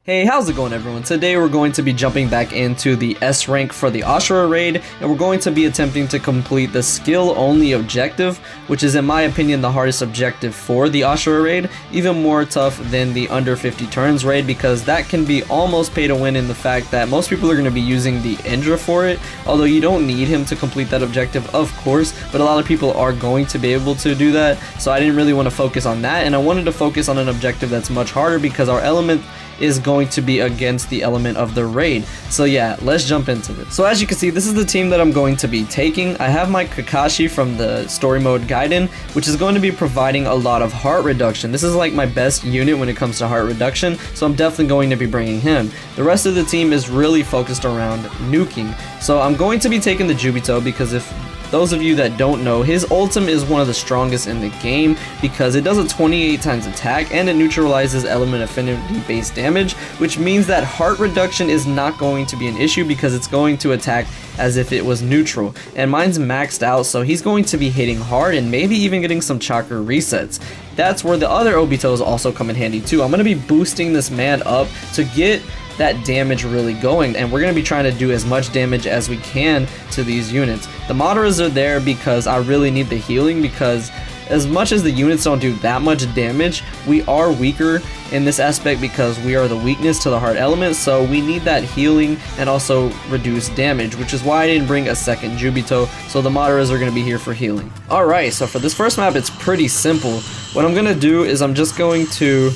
Hey, how's it going everyone? Today we're going to be jumping back into the S rank for the Ashura raid, and we're going to be attempting to complete the skill only objective, which is in my opinion the hardest objective for the Ashura raid, even more tough than the under 50 turns raid, because that can be almost pay to win in the fact that most people are going to be using the Indra for it, although you don't need him to complete that objective of course, but a lot of people are going to be able to do that, so I didn't really want to focus on that, and I wanted to focus on an objective that's much harder because our element is going to be against the element of the raid. So yeah, let's jump into it. So as you can see, this is the team that I'm going to be taking. I have my Kakashi from the story mode Gaiden, which is going to be providing a lot of heart reduction. This is like my best unit when it comes to heart reduction, so I'm definitely going to be bringing him. The rest of the team is really focused around nuking. So I'm going to be taking the Jubito because if those of you that don't know, his ultimate is one of the strongest in the game because it does a 28 times attack and it neutralizes element affinity based damage, which means that heart reduction is not going to be an issue because it's going to attack as if it was neutral. And mine's maxed out, so he's going to be hitting hard and maybe even getting some chakra resets. That's where the other Obitos also come in handy too. I'm going to be boosting this man up to get that damage really going, and we're going to be trying to do as much damage as we can to these units. The Madaras are there because I really need the healing, because as much as the units don't do that much damage, we are weaker in this aspect because we are the weakness to the heart element, so we need that healing and also reduce damage, which is why I didn't bring a second Jubito, so the Madaras are going to be here for healing. Alright, so for this first map it's pretty simple. What I'm going to do is I'm just going to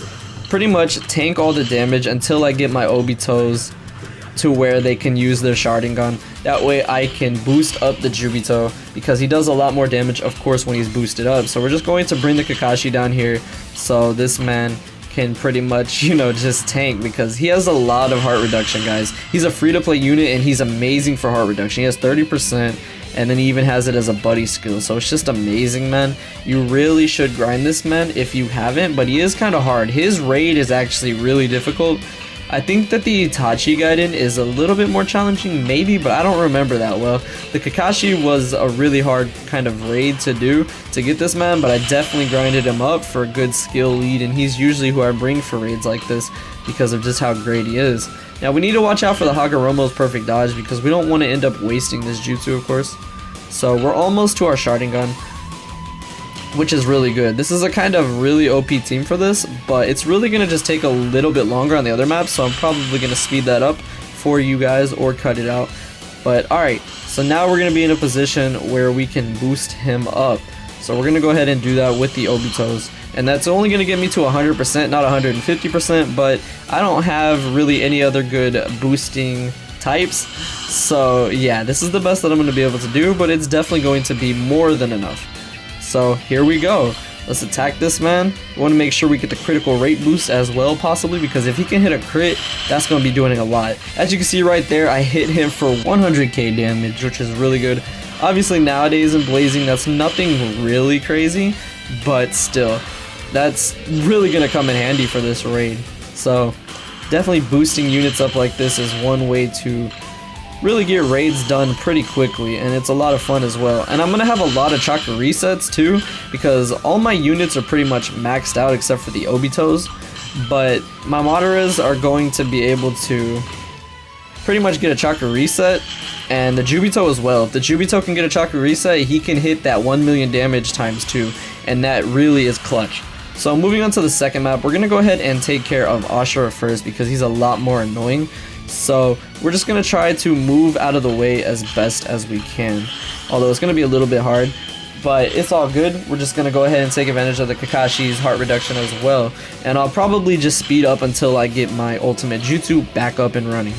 pretty much tank all the damage until I get my Obitos to where they can use their Sharingan. That way I can boost up the Jubito because he does a lot more damage of course when he's boosted up. So we're just going to bring the Kakashi down here so this man can pretty much, you know, just tank because he has a lot of heart reduction, guys. He's a free-to-play unit and he's amazing for heart reduction. He has 30%. And then he even has it as a buddy skill, so it's just amazing, man. You really should grind this man if you haven't, but he is kind of hard. His raid is actually really difficult. I think that the Itachi Gaiden is a little bit more challenging, maybe, but I don't remember that well. The Kakashi was a really hard kind of raid to do to get this man, but I definitely grinded him up for a good skill lead, and he's usually who I bring for raids like this because of just how great he is. Now we need to watch out for the Hagoromo's perfect dodge because we don't want to end up wasting this jutsu, of course. So we're almost to our Sharingan, which is really good. This is a kind of really OP team for this, but it's really going to just take a little bit longer on the other maps, so I'm probably going to speed that up for you guys or cut it out. But alright, so now we're going to be in a position where we can boost him up. So we're going to go ahead and do that with the Obitos. And that's only going to get me to 100%, not 150%, but I don't have really any other good boosting types. So yeah, this is the best that I'm going to be able to do, but it's definitely going to be more than enough. So here we go. Let's attack this man. We want to make sure we get the critical rate boost as well, possibly, because if he can hit a crit, that's going to be doing a lot. As you can see right there, I hit him for 100k damage, which is really good. Obviously nowadays in Blazing, that's nothing really crazy, but still, that's really going to come in handy for this raid. So definitely boosting units up like this is one way to really get raids done pretty quickly, and it's a lot of fun as well. And I'm going to have a lot of chakra resets too, because all my units are pretty much maxed out except for the Obitos, but my Madaras are going to be able to pretty much get a chakra reset, and the Jubito as well. If the Jubito can get a chakra reset, he can hit that 1 million damage times 2, and that really is clutch. So moving on to the second map, we're going to go ahead and take care of Ashura first because he's a lot more annoying. So we're just going to try to move out of the way as best as we can. Although it's going to be a little bit hard, but it's all good. We're just going to go ahead and take advantage of the Kakashi's heart reduction as well. And I'll probably just speed up until I get my ultimate jutsu back up and running.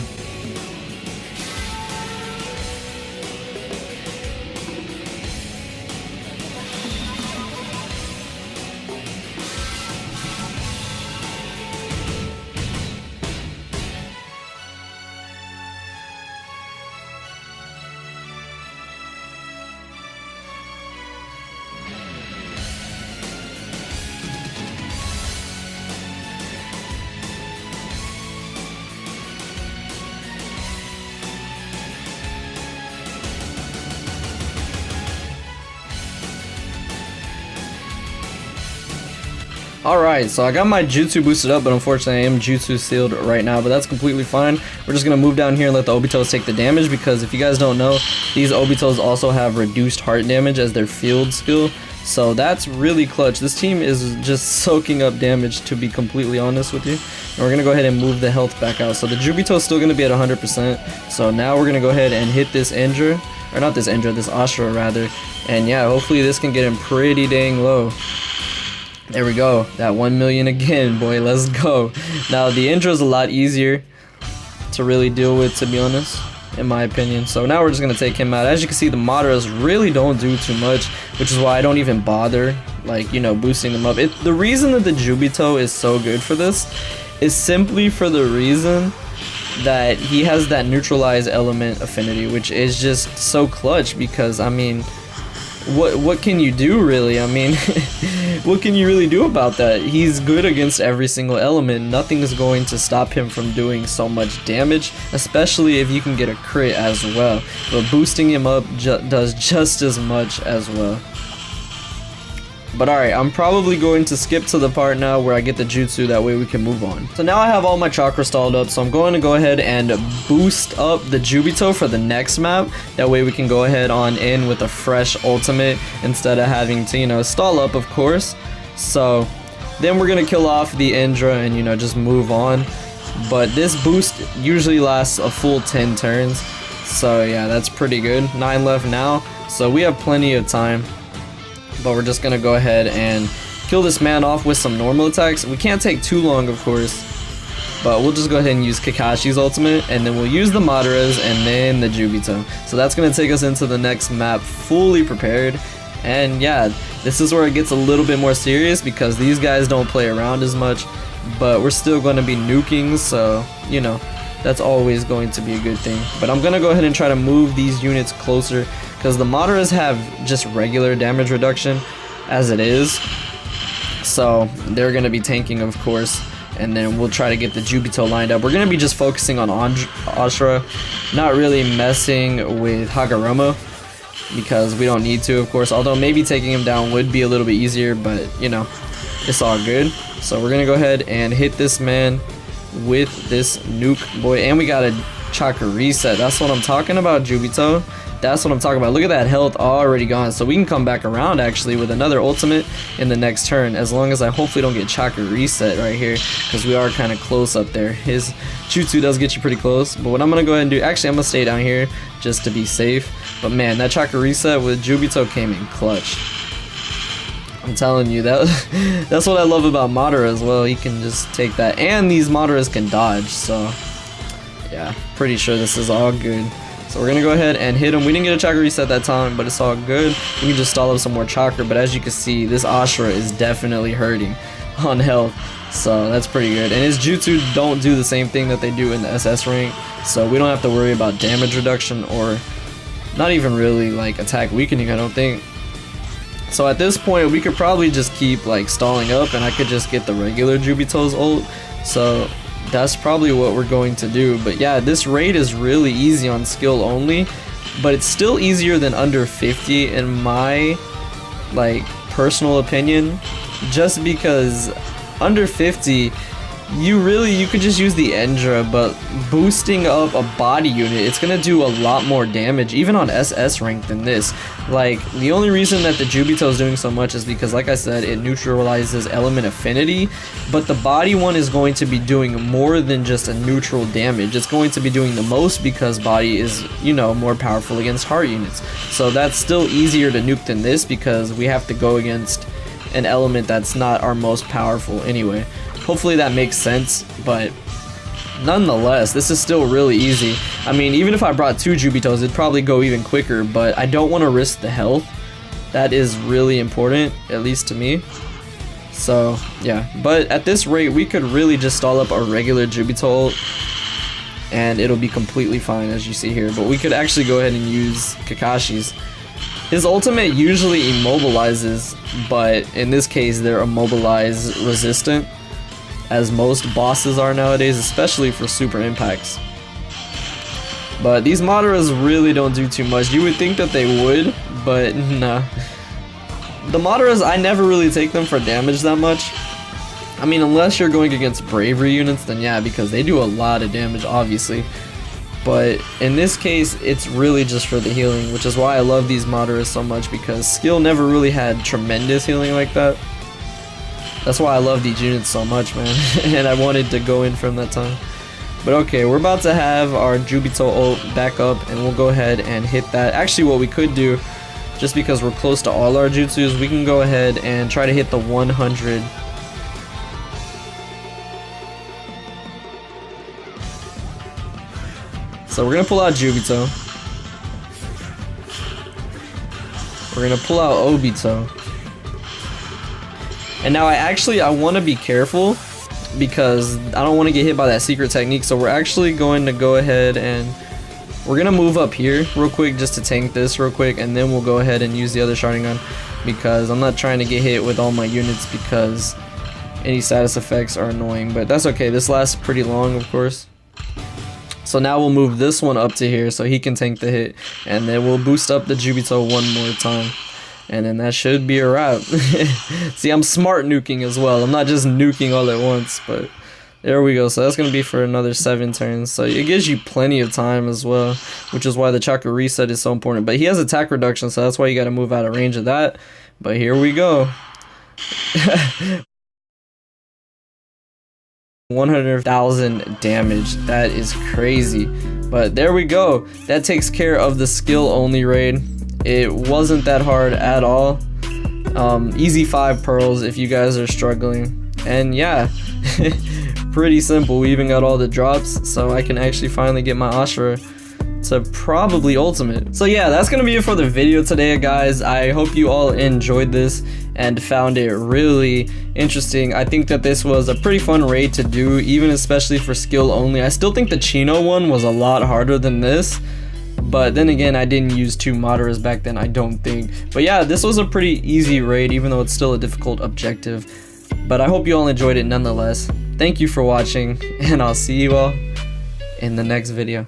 Alright, so I got my jutsu boosted up, but unfortunately I am jutsu sealed right now, but that's completely fine. We're just going to move down here and let the Obitos take the damage, because if you guys don't know, these Obitos also have reduced heart damage as their field skill, so that's really clutch. This team is just soaking up damage, to be completely honest with you. And we're going to go ahead and move the health back out. So the Jubito is still going to be at 100%, so now we're going to go ahead and hit this Indra, or not this Indra, this Ashura rather, and yeah, hopefully this can get him pretty dang low. There we go, that 1 million again, boy, let's go. Now the Indra is a lot easier to really deal with, to be honest, in my opinion. So now we're just gonna take him out. As you can see, the Madaras really don't do too much, which is why I don't even bother, like, you know, boosting them up. The reason that the Jubito is so good for this is simply for the reason that he has that neutralize element affinity, which is just so clutch, because I mean, what can you do really? I mean, what can you really do about that? He's good against every single element. Nothing is going to stop him from doing so much damage, especially if you can get a crit as well. But boosting him up does just as much as well. But alright, I'm probably going to skip to the part now where I get the jutsu, that way we can move on. So now I have all my chakra stalled up, so I'm going to go ahead and boost up the Jubito for the next map. That way we can go ahead on in with a fresh ultimate instead of having to, you know, stall up, of course. So then we're going to kill off the Indra and, you know, just move on. But this boost usually lasts a full 10 turns. So yeah, that's pretty good. 9 left now, so we have plenty of time. But we're just gonna go ahead and kill this man off with some normal attacks. We can't take too long, of course, but we'll just go ahead and use Kakashi's ultimate, and then we'll use the Madaras and then the Jubito. So that's gonna take us into the next map fully prepared. And yeah, this is where it gets a little bit more serious, because these guys don't play around as much, but we're still going to be nuking, so you know, that's always going to be a good thing. But I'm gonna go ahead and try to move these units closer, because the Madaras have just regular damage reduction as it is, so they're going to be tanking, of course, and then we'll try to get the Jubito lined up. We're going to be just focusing on Ashura, not really messing with Hagoromo, because we don't need to, of course, although maybe taking him down would be a little bit easier, but you know, it's all good. So we're going to go ahead and hit this man with this nuke, boy, and we got a chakra reset. That's what I'm talking about, Jubito. That's what I'm talking about. Look at that health already gone. So we can come back around actually with another ultimate in the next turn, as long as I hopefully don't get chakra reset right here, because we are kind of close up there. His jutsu does get you pretty close, but what I'm gonna go ahead and do, actually I'm gonna stay down here just to be safe. But man, that chakra reset with Jubito came in clutch. I'm telling you, that's what I love about Madara as well. He can just take that, and these Madaras can dodge, so yeah, pretty sure this is all good. So we're gonna go ahead and hit him. We didn't get a chakra reset that time, but it's all good. We can just stall up some more chakra, but as you can see, this Ashura is definitely hurting on health, so that's pretty good. And his jutsu don't do the same thing that they do in the SS rank, so we don't have to worry about damage reduction, or not even really like attack weakening, I don't think. So at this point, we could probably just keep like stalling up, and I could just get the regular Jubito's ult. So that's probably what we're going to do. But yeah, this raid is really easy on skill only, but it's still easier than under 50 in my like personal opinion, just because under 50 you could just use the Endra, but boosting up a body unit, it's gonna do a lot more damage even on SS rank than this. Like, the only reason that the Jubito is doing so much is because, like I said, it neutralizes element affinity, but the body one is going to be doing more than just a neutral damage. It's going to be doing the most because body is, you know, more powerful against heart units. So that's still easier to nuke than this, because we have to go against an element that's not our most powerful anyway. Hopefully that makes sense, but nonetheless, this is still really easy. I mean, even if I brought 2 Jubitos, it'd probably go even quicker, but I don't want to risk the health. That is really important, at least to me. So, yeah. But at this rate, we could really just stall up a regular Jubito ult, and it'll be completely fine, as you see here. But we could actually go ahead and use Kakashi's. His ultimate usually immobilizes, but in this case, they're immobilize resistant, as most bosses are nowadays, especially for super impacts. But these Madaras really don't do too much. You would think that they would, but nah. The Madaras, I never really take them for damage that much, I mean, unless you're going against bravery units, then yeah, because they do a lot of damage, obviously. But in this case, it's really just for the healing, which is why I love these Madara so much, because skill never really had tremendous healing like that. That's why I love these units so much, man. And I wanted to go in from that time. But okay, we're about to have our Jubito ult back up, and we'll go ahead and hit that. Actually, what we could do, just because we're close to all our jutsus, we can go ahead and try to hit the 100. So we're gonna pull out Jubito. We're gonna pull out Obito. And now I want to be careful, because I don't want to get hit by that secret technique. So we're actually going to go ahead and we're gonna move up here real quick just to tank this real quick, and then we'll go ahead and use the other Sharingan, because I'm not trying to get hit with all my units, because any status effects are annoying. But that's okay, this lasts pretty long, of course. So now we'll move this one up to here so he can tank the hit, and then we'll boost up the Jubito one more time, and then that should be a wrap. See, I'm smart nuking as well. I'm not just nuking all at once, but there we go. So that's going to be for another 7 turns. So it gives you plenty of time as well, which is why the chakra reset is so important. But he has attack reduction, so that's why you got to move out of range of that. But here we go. 100,000 damage. That is crazy. But there we go. That takes care of the skill only raid. It wasn't that hard at all. Easy 5 pearls if you guys are struggling. And yeah, pretty simple. We even got all the drops, so I can actually finally get my Ashura to probably ultimate. So yeah, that's gonna be it for the video today, guys. I hope you all enjoyed this and found it really interesting. I think that this was a pretty fun raid to do, even especially for skill only. I still think the Chino one was a lot harder than this, but then again, I didn't use 2 Madaras back then, I don't think. But yeah, this was a pretty easy raid, even though it's still a difficult objective. But I hope you all enjoyed it nonetheless. Thank you for watching, and I'll see you all in the next video.